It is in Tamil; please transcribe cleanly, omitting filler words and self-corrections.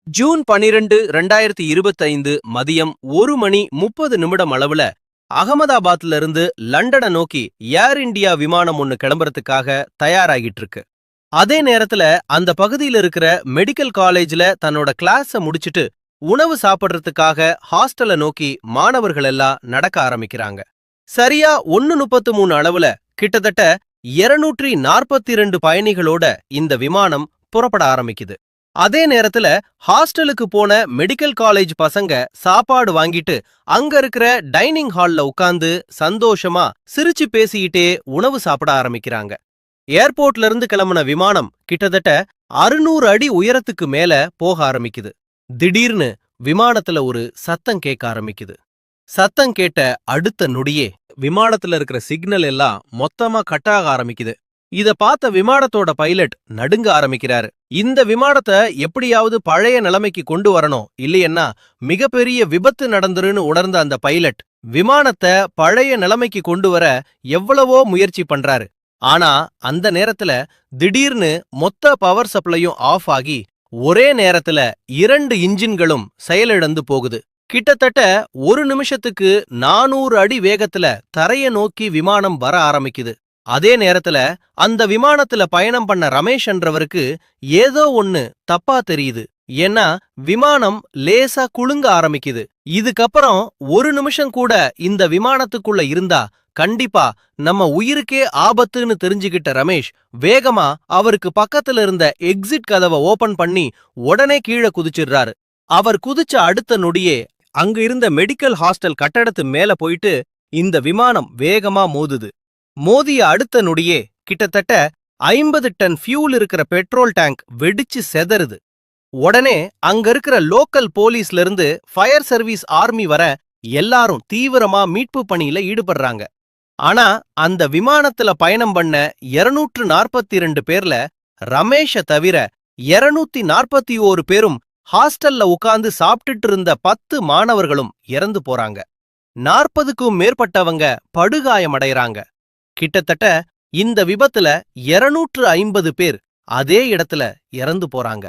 ஜூன் 12, 2025 மதியம் 1:30 அளவுல அகமதாபாத்ல இருந்து லண்டனை நோக்கி ஏர் இந்தியா விமானம் ஒன்னு கிளம்புறதுக்காக தயாராகிட்டு இருக்கு. அதே நேரத்துல அந்த பகுதியில இருக்கிற மெடிக்கல் காலேஜ்ல தன்னோட கிளாஸ முடிச்சிட்டு உணவு சாப்பிடுறதுக்காக ஹாஸ்டலை நோக்கி மாணவர்கள் எல்லாம் நடக்க ஆரம்பிக்கிறாங்க. சரியா 1:33 அளவுல கிட்டத்தட்ட 242 பயணிகளோட இந்த விமானம் புறப்பட ஆரம்பிக்குது. அதே நேரத்துல ஹாஸ்டலுக்கு போன மெடிக்கல் காலேஜ் பசங்க சாப்பாடு வாங்கிட்டு அங்க இருக்கிற டைனிங் ஹால்ல உட்கார்ந்து சந்தோஷமா சிரிச்சு பேசிக்கிட்டே உணவு சாப்பிட ஆரம்பிக்கிறாங்க. ஏர்போர்ட்ல இருந்து கிளம்பின விமானம் கிட்டத்தட்ட 600 அடி உயரத்துக்கு மேல போக ஆரம்பிக்குது. திடீர்னு விமானத்துல ஒரு சத்தம் கேட்க ஆரம்பிக்குது. சத்தம் கேட்ட அடுத்த நொடியே விமானத்துல இருக்கிற சிக்னல் எல்லாம் மொத்தமா கட் ஆக ஆரம்பிக்குது. இத பார்த்த விமானத்தோட பைலட் நடுங்க ஆரம்பிக்கிறாரு. இந்த விமானத்தை எப்படியாவது பழைய நிலைமைக்கு கொண்டு வரணும், இல்லையன்னா மிகப்பெரிய விபத்து நடந்துருன்னு உணர்ந்த அந்த பைலட் விமானத்தை பழைய நிலைமைக்கு கொண்டு வர எவ்வளவோ முயற்சி பண்றாரு. ஆனா அந்த நேரத்துல திடீர்னு மொத்த பவர் சப்ளையும் ஆஃப் ஆகி ஒரே நேரத்துல 2 இன்ஜின்களும் செயலிழந்து போகுது. கிட்டத்தட்ட ஒரு நிமிஷத்துக்கு 400 அடி வேகத்துல தரைய நோக்கி விமானம் வர ஆரம்பிக்குது. அதே நேரத்துல அந்த விமானத்துல பயணம் பண்ண ரமேஷ் என்றவருக்கு ஏதோ ஒன்னு தப்பா தெரியுது. ஏன்னா விமானம் லேசா குலுங்க ஆரம்பிக்குது. இதுக்கப்புறம் ஒரு நிமிஷம் கூட இந்த விமானத்துக்குள்ள இருந்தா கண்டிப்பா நம்ம உயிருக்கே ஆபத்துன்னு தெரிஞ்சுக்கிட்ட ரமேஷ் வேகமா அவருக்கு பக்கத்துல இருந்த எக்ஸிட் கதவை ஓபன் பண்ணி உடனே கீழே குதிச்சிடுறாரு. அவர் குதிச்ச அடுத்த நொடியே அங்க இருந்த மெடிக்கல் ஹாஸ்டல் கட்டடத்து மேல போயிட்டு இந்த விமானம் வேகமா மோதுது. மோதிய அடுத்த நொடியே கிட்டத்தட்ட 50 டன் ஃபியூல் இருக்கிற பெட்ரோல் டேங்க் வெடிச்சு செதறுது. உடனே அங்க இருக்கிற லோக்கல் போலீஸ்ல இருந்து ஃபயர் சர்வீஸ் ஆர்மி வர எல்லாரும் தீவிரமா மீட்பு பணியில ஈடுபடுறாங்க. ஆனா அந்த விமானத்துல பயணம் பண்ண 242 பேர்ல ரமேஷ தவிர 241 பேரும் ஹாஸ்டல்ல உட்கார்ந்து சாப்பிட்டுட்டு இருந்த 10 மாணவர்களும் இறந்து போறாங்க. 40க்கும் மேற்பட்டவங்க படுகாயமடைறாங்க. கிட்டத்தட்ட இந்த விபத்துல 250 பேர் அதே இடத்துல இறந்து போறாங்க.